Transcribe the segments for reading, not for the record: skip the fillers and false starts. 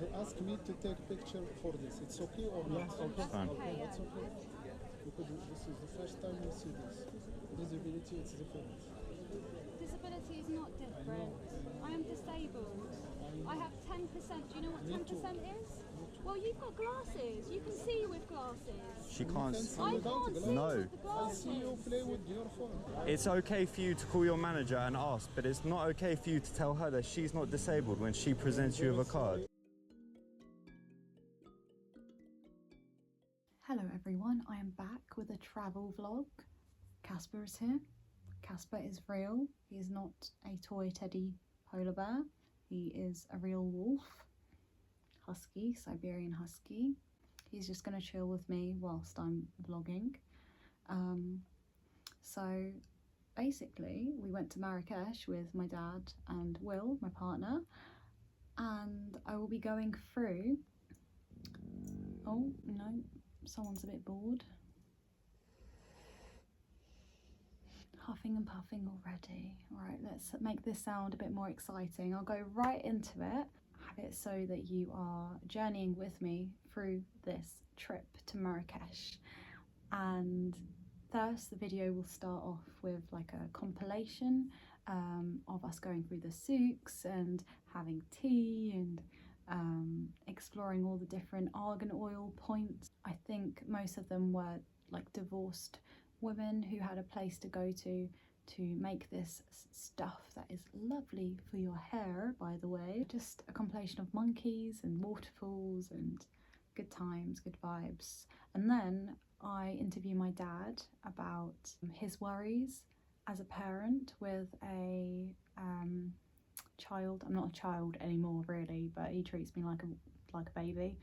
He asked me to take picture for this. It's okay or not? Yes, okay. Fine. Okay, that's okay. Because this is the first time we see this. Disability, it's different. Disability is not different. I am disabled. I have 10%. Do you know what 10% is? Well, you've got glasses. You can see with glasses. She You can't. can see I without can't glasses. see No. with the I glasses. see you play with your phone. It's okay for you to call your manager and ask, but it's not okay for you to tell her that she's not disabled when she presents you with a card. Hello everyone, I am back with a travel vlog. Casper is here. Casper is real. He is not a toy teddy polar bear. He is a real wolf. Husky, Siberian Husky. He's just going to chill with me whilst I'm vlogging. So basically we went to Marrakesh with my dad and Will, my partner, and I will be going through... Oh no, someone's a bit bored. Huffing and puffing already. Right, let's make this sound a bit more exciting. I'll go right into it. Have it so that you are journeying with me through this trip to Marrakesh. And first, the video will start off with like a compilation of us going through the souks and having tea and exploring all the different argan oil points. I think most of them were like divorced women who had a place to go to make this stuff that is lovely for your hair, by the way. Just a compilation of monkeys and waterfalls and good times, good vibes. And then I interview my dad about his worries as a parent with a child. I'm not a child anymore really, but he treats me like a baby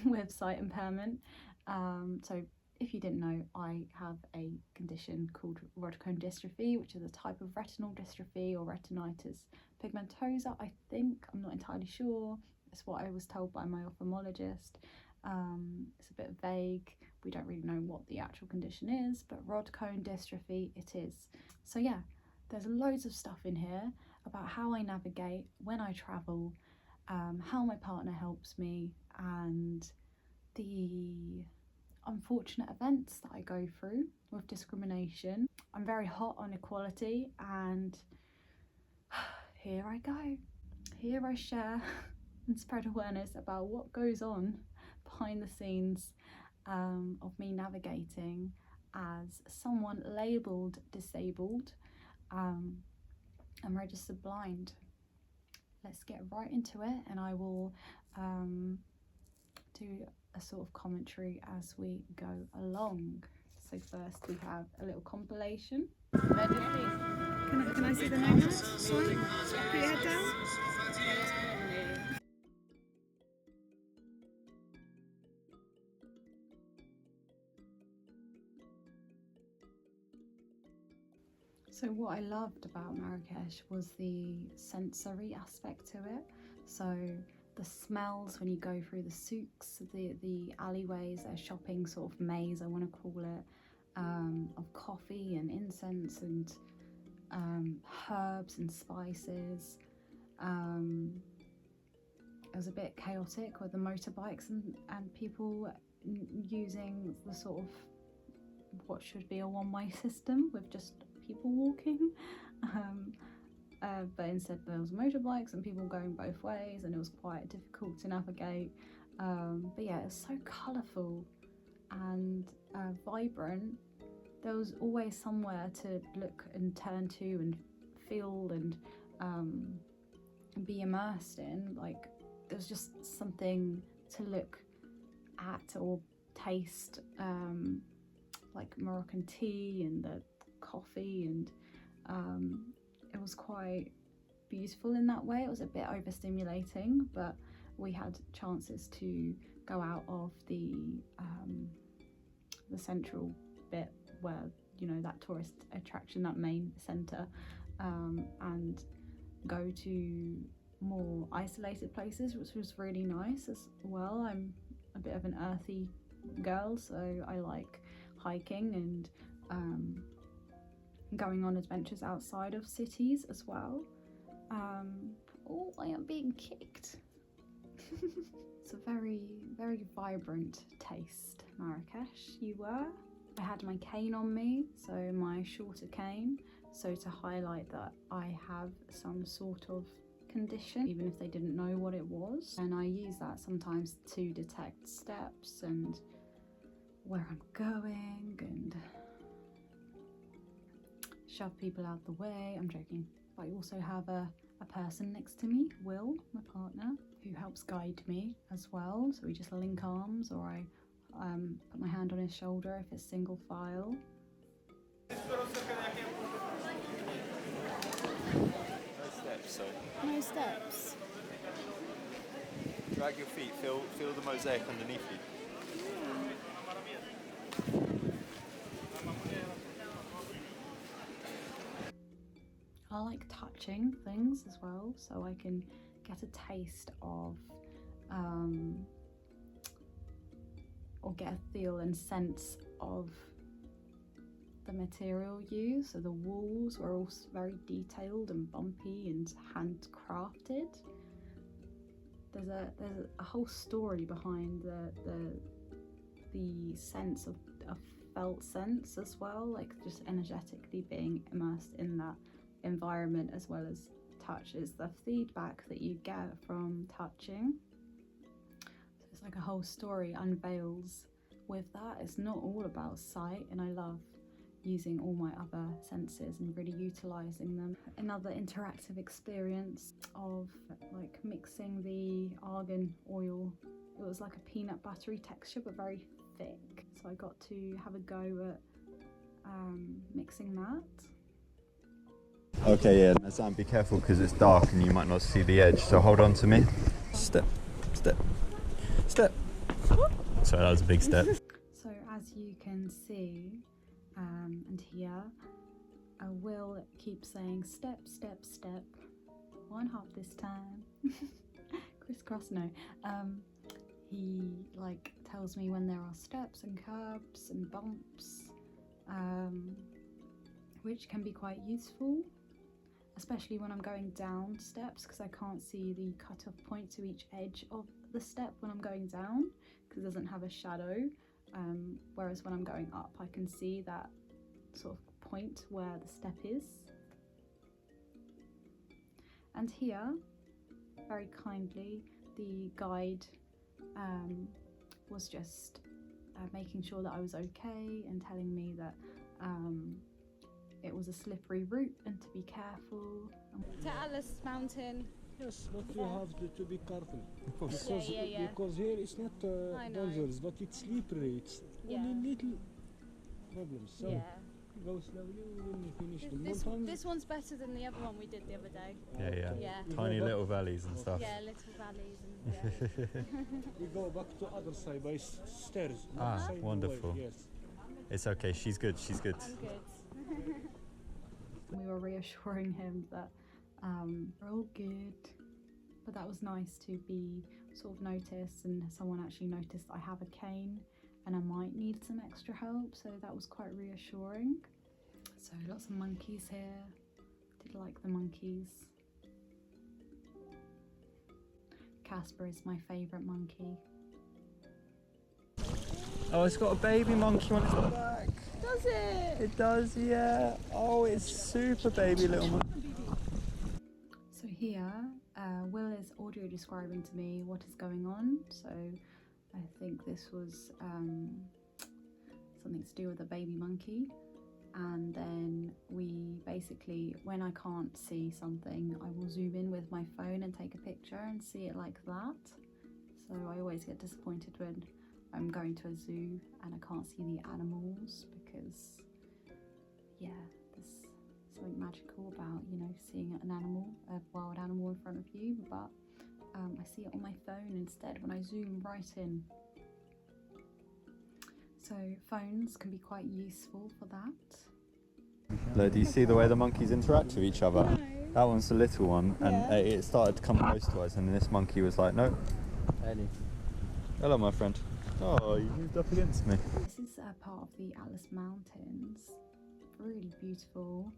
with sight impairment. So if you didn't know, I have a condition called rod cone dystrophy, which is a type of retinal dystrophy or retinitis pigmentosa, I think. I'm not entirely sure. It's what I was told by my ophthalmologist. It's a bit vague. We don't really know what the actual condition is, but rod cone dystrophy it is. So yeah, there's loads of stuff in here about how I navigate when I travel, how my partner helps me, and the unfortunate events that I go through with discrimination. I'm very hot on equality, and here I go. Here I share and spread awareness about what goes on behind the scenes of me navigating as someone labelled disabled and registered blind. Let's get right into it, and I will do a sort of commentary as we go along. So first we have a little compilation. Can I see the name now? Sorry, put your head down. So what I loved about Marrakesh was the sensory aspect to it. So the smells when you go through the souks, the alleyways, a shopping sort of maze, I want to call it, of coffee and incense and herbs and spices. It was a bit chaotic with the motorbikes and people using the sort of what should be a one-way system with just people walking. But instead there was motorbikes and people going both ways, and it was quite difficult to navigate. But yeah, it's so colourful and vibrant. There was always somewhere to look and turn to and feel and be immersed in. Like there was just something to look at or taste, like Moroccan tea and the coffee, and it was quite beautiful in that way. It was a bit overstimulating, but we had chances to go out of the central bit where, you know, that tourist attraction, that main centre, and go to more isolated places, which was really nice as well. I'm a bit of an earthy girl, so I like hiking and going on adventures outside of cities as well. Oh, I am being kicked. It's a very, very vibrant taste, Marrakesh. You were. I had my cane on me, so my shorter cane, so to highlight that I have some sort of condition, even if they didn't know what it was. And I use that sometimes to detect steps and where I'm going and shove people out the way. I'm joking. I also have a person next to me, Will, my partner, who helps guide me as well. So we just link arms, or I put my hand on his shoulder if it's single file. No steps, so No steps. drag your feet, feel the mosaic underneath you. I like touching things as well, so I can get a taste of or get a feel and sense of the material used. So the walls were all very detailed and bumpy and handcrafted. There's a whole story behind the sense of a felt sense as well, like just energetically being immersed in that environment as well as touch. Is the feedback that you get from touching. So it's like a whole story unveils with that. It's not all about sight, and I love using all my other senses and really utilizing them. Another interactive experience of like mixing the argan oil. It was like a peanut buttery texture but very thick, so I got to have a go at mixing that. Okay, yeah, Nazan, be careful because it's dark and you might not see the edge, so hold on to me. Step, step, step. Sorry, that was a big step. So as you can see and hear, I will keep saying step, step, step. One hop this time. Crisscross, no. He like tells me when there are steps and curbs and bumps, which can be quite useful, especially when I'm going down steps, because I can't see the cut-off point to each edge of the step when I'm going down, because it doesn't have a shadow, whereas when I'm going up I can see that sort of point where the step is. And here, very kindly, the guide was just making sure that I was okay and telling me that it was a slippery route and to be careful. To Alice Mountain. Yes, but you have to be careful. Because, Yeah. because here it's not I know. dangerous, but it's slippery. It's only little problems. So Yeah. go slowly when you finish the This mountains. one's better than the other one we did the other day. Yeah. Yeah. Tiny little valleys and stuff. Yeah, little valleys and yeah. We go back to other side by stairs. not Ah, side wonderful. way, Yes. It's okay, she's good, she's good. I'm good. We were reassuring him that we're all good, but that was nice to be sort of noticed, and someone actually noticed I have a cane and I might need some extra help, so that was quite reassuring. So lots of monkeys here. Did like the monkeys. Casper is my favourite monkey. Oh, it's got a baby monkey on its back. Does it? It does, yeah. Oh, it's super baby little monkey. So here, Will is audio describing to me what is going on. So I think this was something to do with a baby monkey. And then we basically, when I can't see something, I will zoom in with my phone and take a picture and see it like that. So I always get disappointed when I'm going to a zoo and I can't see the animals, because yeah, there's something magical about, you know, seeing an animal, a wild animal in front of you, but I see it on my phone instead when I zoom right in. So phones can be quite useful for that. Look, do you see the way the monkeys interact with each other? No. That one's the little one, and Yeah. it started to come close to us, and this monkey was like, no. Hello, my friend. Oh, you moved up against me. This is a part of the Atlas Mountains. Really beautiful.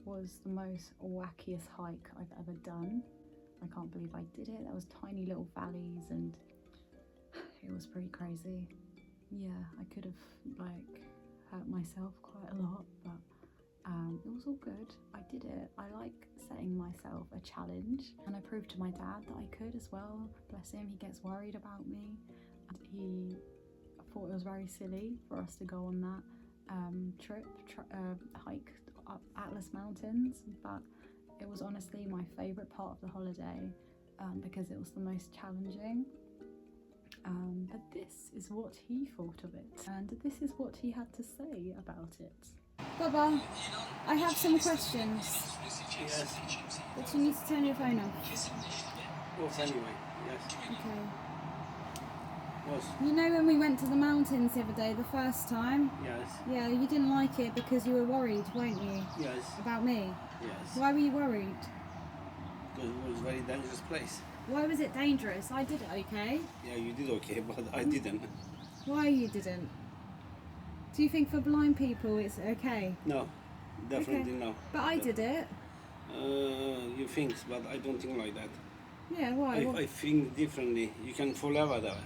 Was the most wackiest hike I've ever done. I can't believe I did it. There was tiny little valleys and it was pretty crazy. Yeah, I could have like hurt myself quite a lot, but it was all good. I did it. I like setting myself a challenge, and I proved to my dad that I could as well. Bless him, he gets worried about me. He thought it was very silly for us to go on that hike up Atlas Mountains, but it was honestly my favourite part of the holiday because it was the most challenging. But this is what he thought of it, and this is what he had to say about it. Baba, I have some questions, Yes. but you need to turn your phone off. Yes, anyway. Yes. Okay. Yes. You know when we went to the mountains the other day, the first time? Yes. Yeah, you didn't like it because you were worried, weren't you? Yes. About me? Yes. Why were you worried? Because it was a very dangerous place. Why was it dangerous? I did it okay. Yeah, you did okay, but I didn't. Why you didn't? Do you think for blind people it's okay? No, definitely Okay. no. But I did it. You think, but I don't think like that. Yeah, why? I think differently. You can fall over there.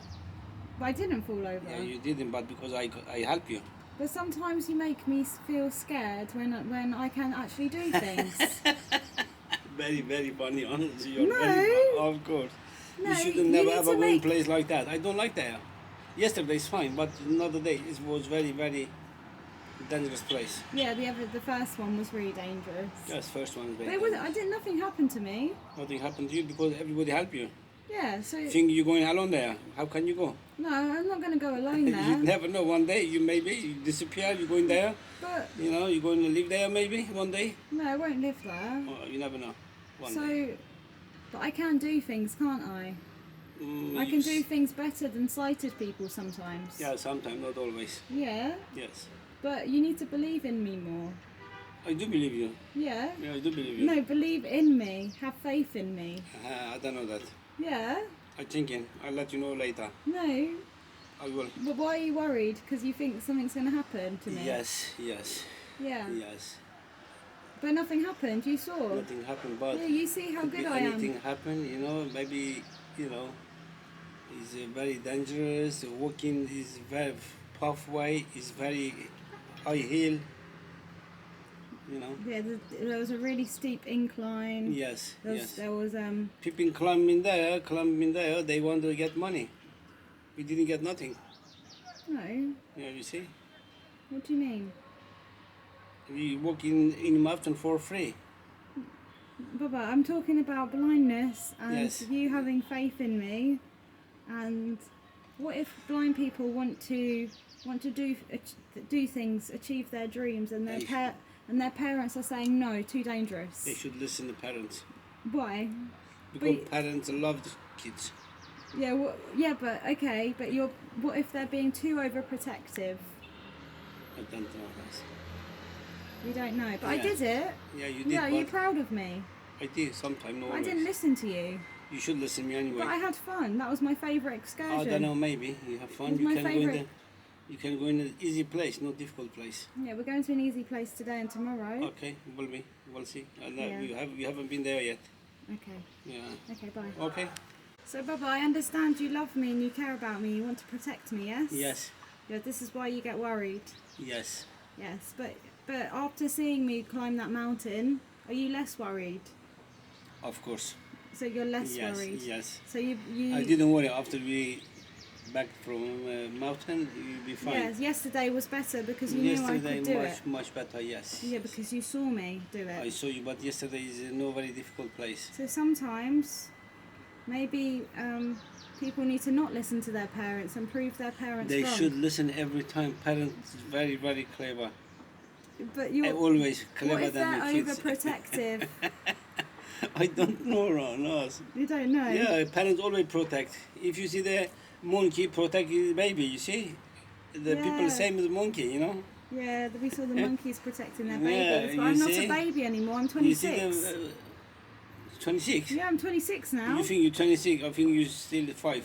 But I didn't fall over. Yeah, you didn't, but because I help you. But sometimes you make me feel scared when I can actually do things. Very, very funny, honestly. You're No. very, of course. No, you should you never need ever to go in make- place like that. I don't like that. Yesterday's fine, but another day it was very, very dangerous place. Yeah, the first one was really dangerous. Yes, first one is But very it was, dangerous. nothing happened to me. Nothing happened to you because everybody helped you. Yeah, so Think you're going alone there? How can you go? no, I'm not going to go alone You there. never know. One day you maybe disappear. You're going there. But You know, you're going to live there maybe one day. no, I won't live there. Oh, you never know. One So, day. but I can do things, can't I? I can do things better than sighted people sometimes. Yeah, sometimes, not always. Yeah, Yes, but you need to believe in me more. I do believe you. Yeah. Yeah, I do believe you. No, believe in me. Have faith in me. I don't know that. Yeah. I'm thinking. I'll let you know later. No. I will. But why are you worried? Because you think something's going to happen to me. Yes, yes, Yeah. yes. But nothing happened. You saw. Nothing happened, but Yeah, you see how could good be I am. anything happen, you know, maybe, you know, it's very dangerous. Walking is very pathway, is very high hill, you know. Yeah, there was a really steep incline. Yes, yes. There was People climbing there, they want to get money. We didn't get nothing. no. Yeah, you see. What do you mean? We walk in mountain for free. Baba, I'm talking about blindness and Yes. you having faith in me. And what if blind people want to do things, achieve their dreams, and They their parents are saying no, too dangerous? They should listen to parents. Why? Because But- parents love the kids. Yeah, but okay, but what if they're being too overprotective? I don't know that. You don't know, but I Yeah. did it. Yeah, you did, Yeah, are you but proud of me? I did sometime, no I always. didn't listen to you, You should listen to me anyway. but I had fun. That was my favourite excursion. I don't know, maybe you have fun. It's You my can go in favourite. you can go in an easy place, not difficult place. Yeah, we're going to an easy place today and tomorrow. Okay, will be. We'll see. Yeah. You haven't been there yet. Okay. Yeah. Okay, bye. Okay. So, Baba, I understand you love me and you care about me. You want to protect me, yes? Yes. Yeah, this is why you get worried. Yes. Yes, but after seeing me climb that mountain, are you less worried? Of course. So you're less Yes. worried. Yes. So you. I didn't worry. After we back from mountain, you'll be fine. Yes, yesterday was better because you knew I Yesterday could do much it. much better. Yes. Yeah, because you saw me do I it. saw you, but yesterday is no very difficult place. So sometimes, maybe people need to not listen to their parents and prove their parents They wrong. should listen every time. Parents very very clever. But you're. Always What clever if than they're the kids. overprotective? I don't know, no. You don't know. Yeah, parents always protect. If you see the monkey protect his baby, you see, the people Yeah. same as monkey, you know. Yeah, we saw the Yeah. monkeys protecting their Yeah, babies. But you I'm not see? a baby anymore. I'm You see 26. them, 26. Yeah, I'm 26 now. You think you're 26? I think you're still 5.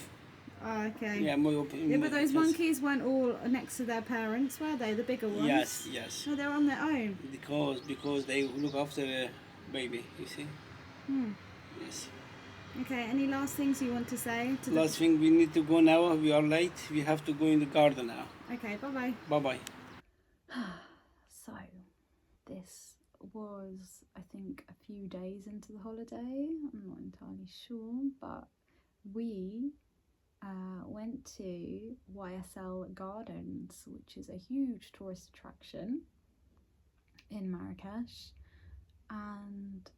Oh, okay. Yeah, my opinion. Yeah, but those yes. monkeys weren't all next to their parents, were they? The bigger ones? Yes, yes. No, they're on their own. Because they look after the baby. You see. Hmm. Yes. Okay, any last things you want to say? Last thing, we need to go now. We are late. We have to go in the garden now. Okay, bye-bye. Bye-bye. So, this was, I think, a few days into the holiday. I'm not entirely sure, but we went to YSL Gardens, which is a huge tourist attraction in Marrakesh, and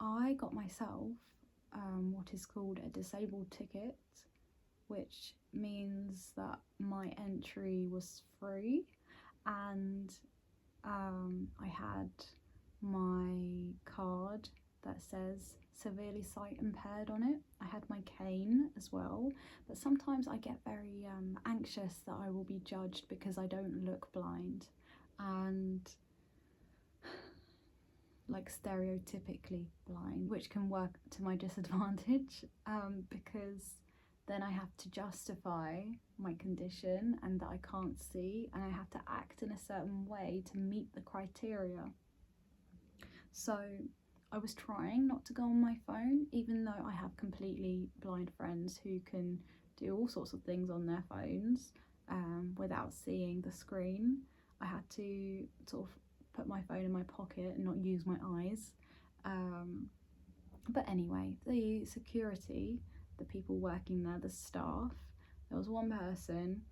I got myself what is called a disabled ticket, which means that my entry was free, and I had my card that says severely sight impaired on it. I had my cane as well, but sometimes I get very anxious that I will be judged because I don't look blind, and like stereotypically blind, which can work to my disadvantage because then I have to justify my condition and that I can't see, and I have to act in a certain way to meet the criteria. So I was trying not to go on my phone, even though I have completely blind friends who can do all sorts of things on their phones without seeing the screen. I had to sort of put my phone in my pocket and not use my eyes. But anyway, the security, the people working there, the staff, there was one person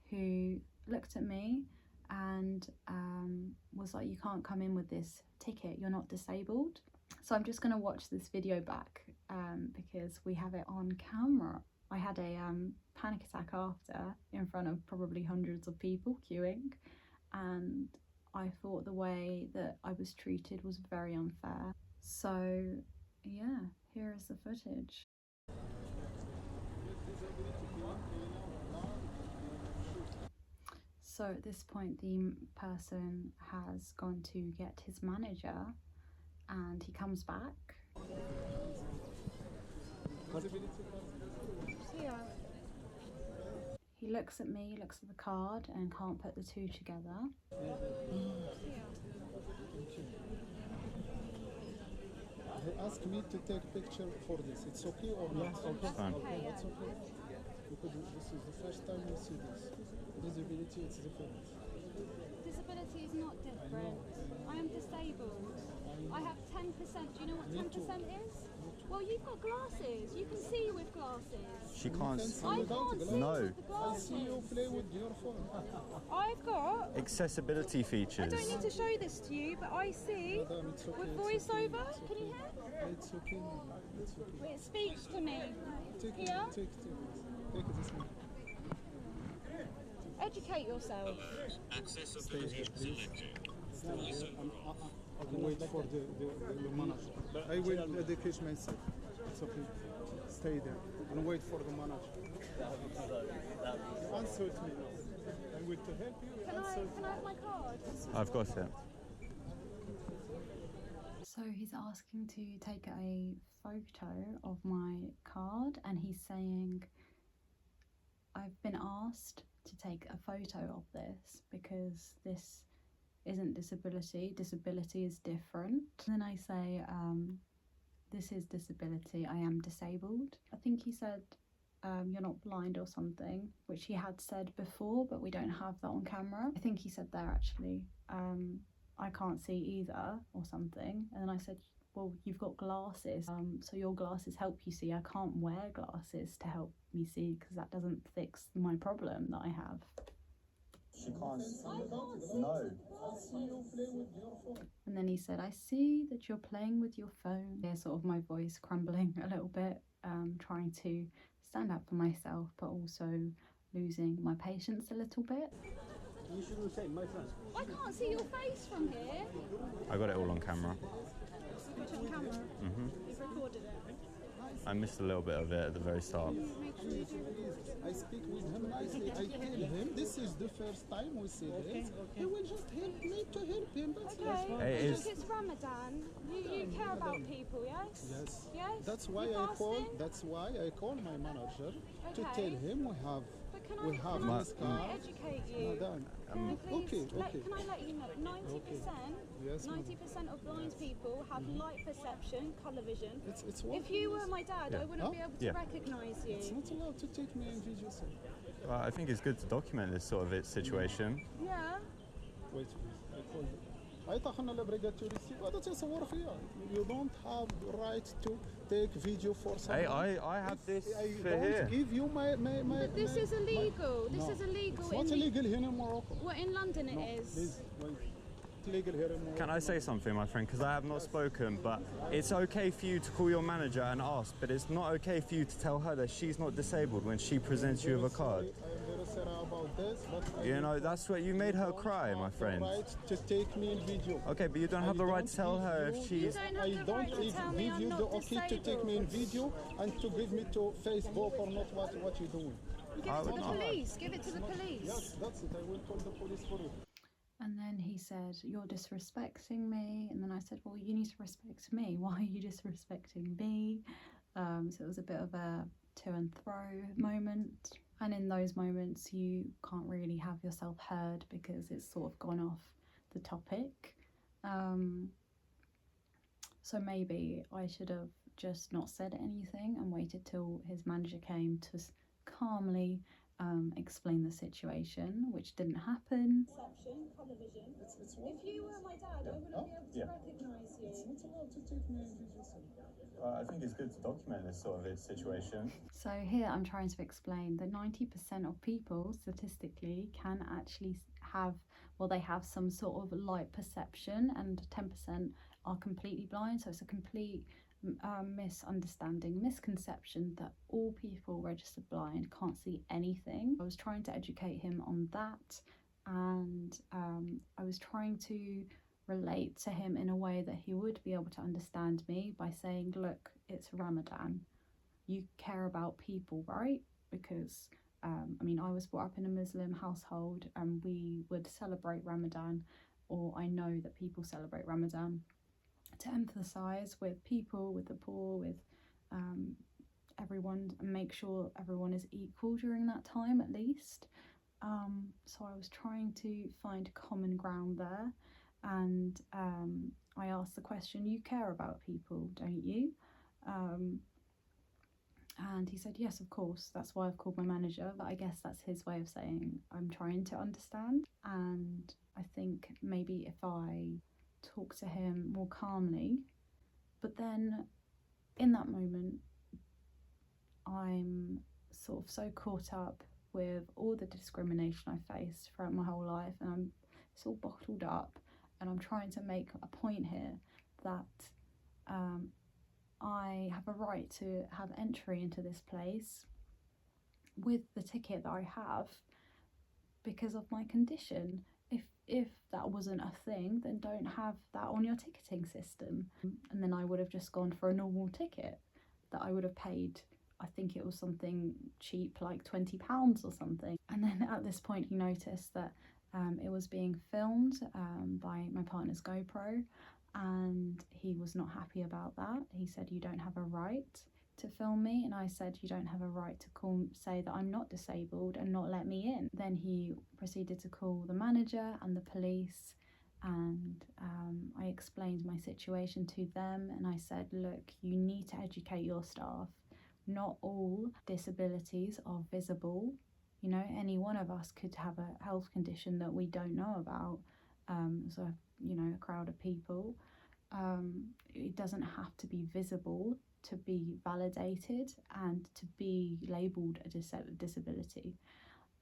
who looked at me and was like, you can't come in with this ticket, you're not disabled. So I'm just going to watch this video back because we have it on camera. I had a panic attack after, in front of probably hundreds of people queuing, and I thought the way that I was treated was very unfair. So yeah, here is the footage. So at this point the person has gone to get his manager, and he comes back. He looks at me, looks at the card, and can't put the two together. They asked me to take picture for this. It's okay or not? Yes, okay. Fine. Okay, that's okay. Because this is the first time we see this. Disability, it's different. Disability is not different. I am disabled. I have 10%. Do you know what 10% is? Well, you've got glasses. You can see with glasses. She can't. I can't see No. with the I glasses. see you play with your phone. I've got. Accessibility I features. don't need to show this to you, but I see Madam, it's okay. with it's okay, voiceover. it's Can you okay. hear? It's okay, madam. It's okay. It speaks to me. Take it, Here. take it. Take this one. Educate yourself. Accessibility selected. I can wait for the manager. I will educate myself. It's okay. Stay there and wait for the manager. You answered me. I will to help you. Can I have my card? I've got it. So he's asking to take a photo of my card, and he's saying, I've been asked to take a photo of this because this isn't disability. Disability is different. And then I say, this is disability. I am disabled. I think he said, you're not blind or something, which he had said before, but we don't have that on camera. I think he said there actually, I can't see either or something. And then I said, well, you've got glasses, so your glasses help you see. I can't wear glasses to help me see because that doesn't fix my problem that I have. She can't. No. And then he said, I see that you're playing with your phone. Yeah, sort of my voice crumbling a little bit, trying to stand up for myself, but also losing my patience a little bit. I can't see your face from here. I got it all on camera. You got it on camera. You've recorded it. I missed a little bit of it at the very start. Make sure you do record it. I speak with him nicely. I tell him this is the first time we see this. He will just help me to help him. That's Okay. It is. Look, it's Ramadan. You care about people, yes? Yes. Yes? That's why You I call. fasting? That's why I call my manager to Okay. tell him we have Can we I, have can I, this can I car. educate you? Madam, Can I please, okay. can I let you know, 90%, Yes, madam. 90% of blind people have light perception, colour vision. It's If you were my dad, I wouldn't Huh? be able to Yeah. recognise It's you. not allowed to take me in video, sir. Well, I think it's good to document this sort of situation. Yeah. Wait, please. I call you. I تاخذنا لبريغا توريستي هذا تصور فيها. You don't have the right to take video for someone. Hey, I have this I for don't here. give you my But this is illegal. This No, is illegal. It's not illegal here in Morocco. Well, in London it No, is. please, wait. It's legal here in Morocco. Can I say something, my friend? Because I have not spoken, but it's okay for you to call your manager and ask, but it's not okay for you to tell her that she's not disabled when she presents you with a card. I'm very sorry about this, but You know, that's what you made her cry, my friend. The right to take me in video. Okay, but you don't have the right to tell her if You she's... don't I have the don't right to tell me give I'm you not the okay to take me in disabled. video and to give me to Facebook or not what you're doing. Give it to the not. police. Give it to the Yes, police. that's it. I will call the police for you. And then he said, "You're disrespecting me." And then I said, "Well, you need to respect me. Why are you disrespecting me?" So it was a bit of a to and fro moment. And in those moments, you can't really have yourself heard because it's sort of gone off the topic. So maybe I should have just not said anything and waited till his manager came to calmly explain the situation, which didn't happen. Perception, colour vision. If you were my dad, I wouldn't be able to recognise you. It's not allowed to take me in video, sir. I think it's good to document this sort of situation. So here I'm trying to explain that 90% of people statistically can actually have, well, they have some sort of light perception, and 10% are completely blind. So it's a complete misunderstanding, misconception that all people registered blind can't see anything. I was trying to educate him on that, and I was trying to relate to him in a way that he would be able to understand me by saying, look, it's Ramadan. You care about people, right? Because I mean, I was brought up in a Muslim household and we would celebrate Ramadan, or I know that people celebrate Ramadan, to emphasize with people, with the poor, with everyone, and make sure everyone is equal during that time at least. So I was trying to find common ground there, and I asked the question, you care about people, don't you? And he said, yes, of course. That's why I've called my manager. But I guess that's his way of saying I'm trying to understand. And I think maybe if I talk to him more calmly, but then in that moment, I'm sort of so caught up with all the discrimination I faced throughout my whole life, and it's all bottled up, and I'm trying to make a point here that I have a right to have entry into this place with the ticket that I have because of my condition. If that wasn't a thing, then don't have that on your ticketing system. And then I would have just gone for a normal ticket that I would have paid, I think it was something cheap, like £20 or something. And then at this point he noticed that it was being filmed by my partner's GoPro, and he was not happy about that. He said, you don't have a right to film me. And I said, you don't have a right to say that I'm not disabled and not let me in. Then he proceeded to call the manager and the police, and I explained my situation to them, and I said, look, you need to educate your staff. Not all disabilities are visible. You know, any one of us could have a health condition that we don't know about. So, you know, a crowd of people. It doesn't have to be visible to be validated and to be labelled a disability.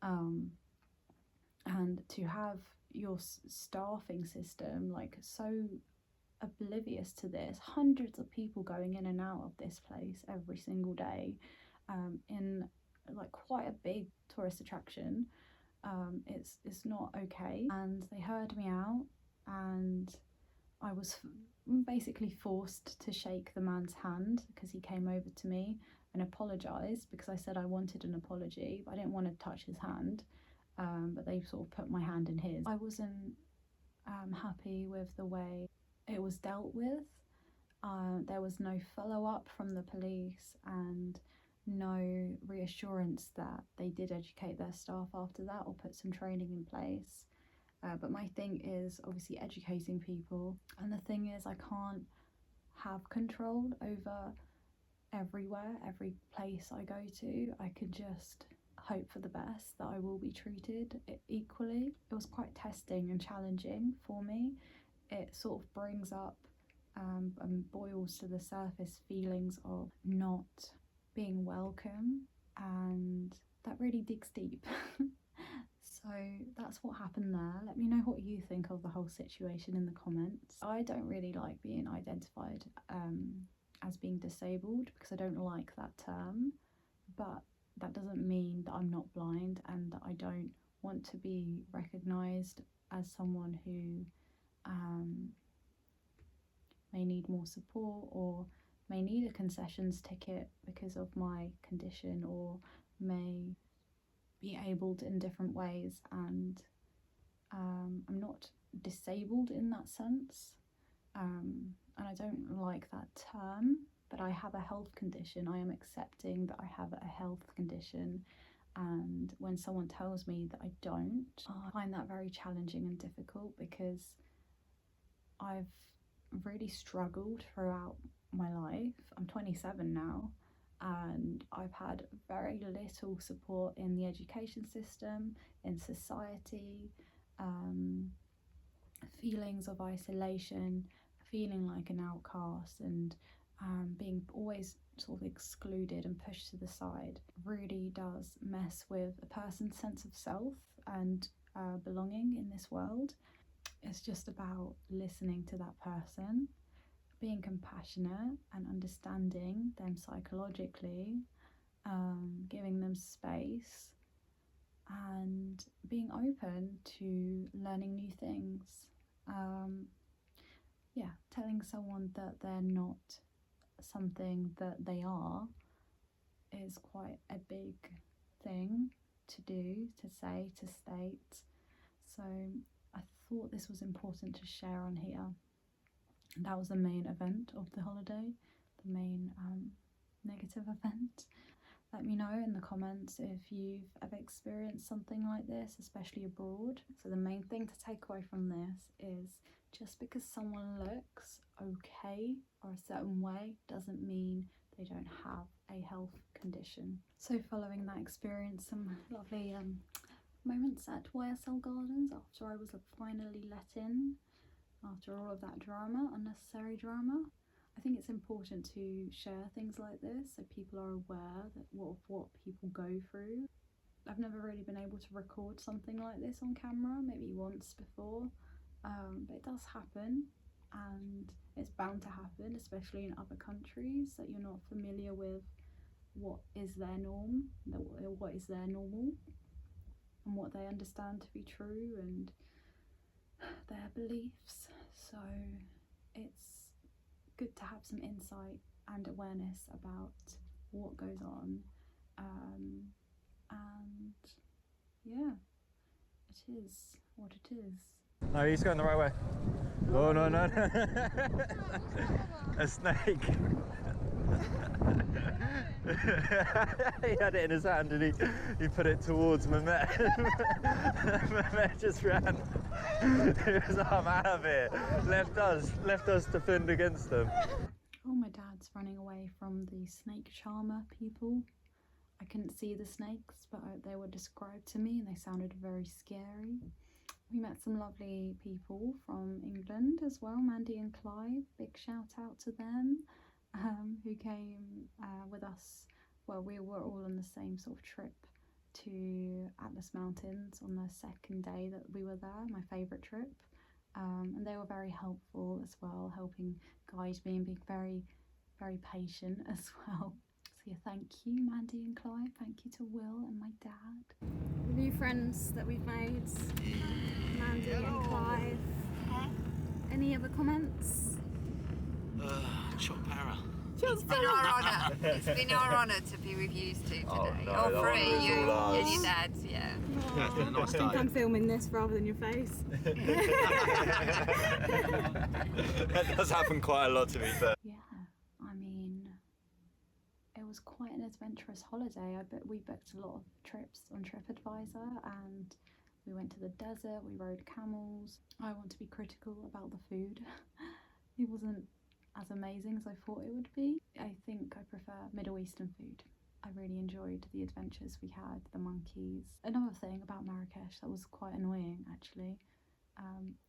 And to have your staffing system like so oblivious to this, hundreds of people going in and out of this place every single day, in like quite a big tourist attraction, it's not okay. And they heard me out, and I was basically forced to shake the man's hand because he came over to me and apologised, because I said I wanted an apology, but I didn't want to touch his hand. But they sort of put my hand in his. I wasn't happy with the way it was dealt with. There was no follow-up from the police, and no reassurance that they did educate their staff after that or put some training in place. But my thing is obviously educating people, and the thing is I can't have control over everywhere, every place I go to. I could just hope for the best, that I will be treated equally. It was quite testing and challenging for me. It sort of brings up and boils to the surface feelings of not being welcome, and that really digs deep. So that's what happened there. Let me know what you think of the whole situation in the comments. I don't really like being identified as being disabled because I don't like that term, but that doesn't mean that I'm not blind and that I don't want to be recognised as someone who may need more support or may need a concessions ticket because of my condition, or may be abled in different ways, and I'm not disabled in that sense, and I don't like that term, but I have a health condition. I am accepting that I have a health condition, and when someone tells me that I don't, I find that very challenging and difficult, because I've really struggled throughout my life. I'm 27 now, and I've had very little support in the education system, in society, feelings of isolation, feeling like an outcast, and being always sort of excluded and pushed to the side really does mess with a person's sense of self and belonging in this world. It's just about listening to that person, being compassionate and understanding them psychologically, giving them space, and being open to learning new things. Yeah, telling someone that they're not something that they are is quite a big thing to do, to say, to state. So I thought this was important to share on here. That was the main event of the holiday, the main negative event. Let me know in the comments if you've ever experienced something like this, especially abroad. So the main thing to take away from this is, just because someone looks okay or a certain way doesn't mean they don't have a health condition. So following that experience, some lovely moments at YSL Gardens after I was finally let in, after all of that drama, unnecessary drama. I think it's important to share things like this so people are aware that what people go through. I've never really been able to record something like this on camera, maybe once before, but it does happen, and it's bound to happen, especially in other countries that you're not familiar with what is their norm, what is their normal, and what they understand to be true, and their beliefs. So it's good to have some insight and awareness about what goes on, and yeah, it is what it is. No, he's going the right way. Oh, no, no, no. A snake. He had it in his hand and he put it towards Mehmet. Mehmet just ran. He was like, I'm out of here. Left us to fend against them. Oh, my dad's running away from the snake charmer people. I couldn't see the snakes, but they were described to me and they sounded very scary. We met some lovely people from England as well, Mandy and Clive, big shout out to them, who came with us. Well, we were all on the same sort of trip to Atlas Mountains on the second day that we were there, my favourite trip, and they were very helpful as well, helping guide me and being very, very patient as well. So yeah, thank you Mandy and Clive, thank you to Will and my dad. New friends that we've made, Mandy and Clive. Any other comments? Chopara. It's been our honour. It's been our honour to be with you two today. Oh, no, all the three, honour is you all ours. and your dad, yeah. Yeah, it's been a nice I think day. I'm filming this rather than your face. That does happen quite a lot, to be fair. Yeah, I mean, it was quite an adventurous holiday. We booked a lot of trips on TripAdvisor, and we went to the desert, we rode camels. I want to be critical about the food. It wasn't as amazing as I thought it would be. I think I prefer Middle Eastern food. I really enjoyed the adventures we had, the monkeys. Another thing about Marrakesh that was quite annoying actually,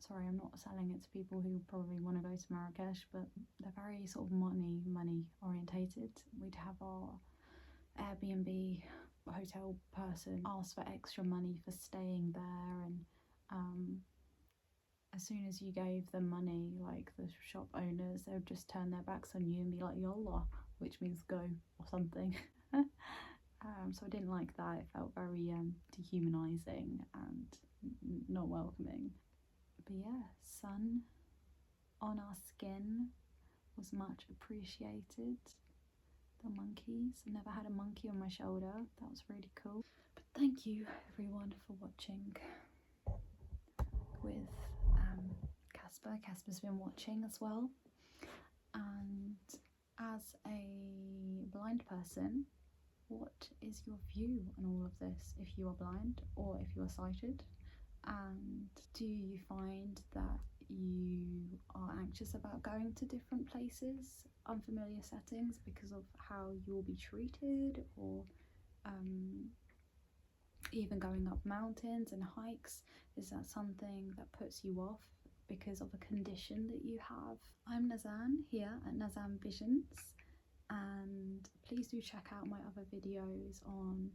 sorry, I'm not selling it to people who probably want to go to Marrakesh, but they're very sort of money orientated. We'd have our Airbnb hotel person ask for extra money for staying there, and as soon as you gave them money, like the shop owners, they would just turn their backs on you and be like "Yallah," which means go or something. So I didn't like that. It felt very dehumanizing and not welcoming. But yeah, sun on our skin was much appreciated. The monkeys, I never had a monkey on my shoulder. That was really cool. But thank you everyone for watching with Casper. Casper's been watching as well. And as a blind person, what is your view on all of this if you are blind or if you are sighted? And do you find that you are anxious about going to different places, unfamiliar settings, because of how you'll be treated, or even going up mountains and hikes? Is that something that puts you off because of a condition that you have? I'm Nazan here at Nazan Visions, and please do check out my other videos on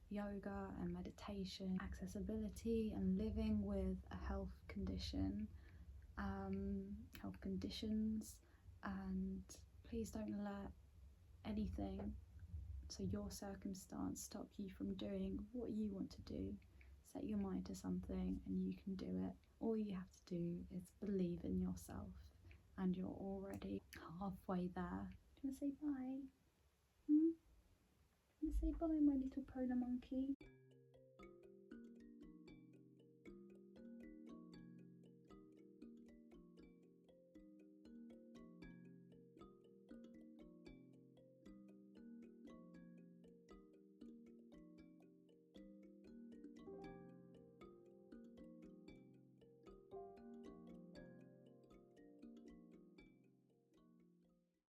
yoga and meditation, accessibility, and living with a health condition, health conditions. And please don't let anything, so your circumstance, stop you from doing what you want to do. Set your mind to something and you can do it. All you have to do is believe in yourself, and you're already halfway there. Do you want to say bye? Do you want to say bye, my little polar monkey?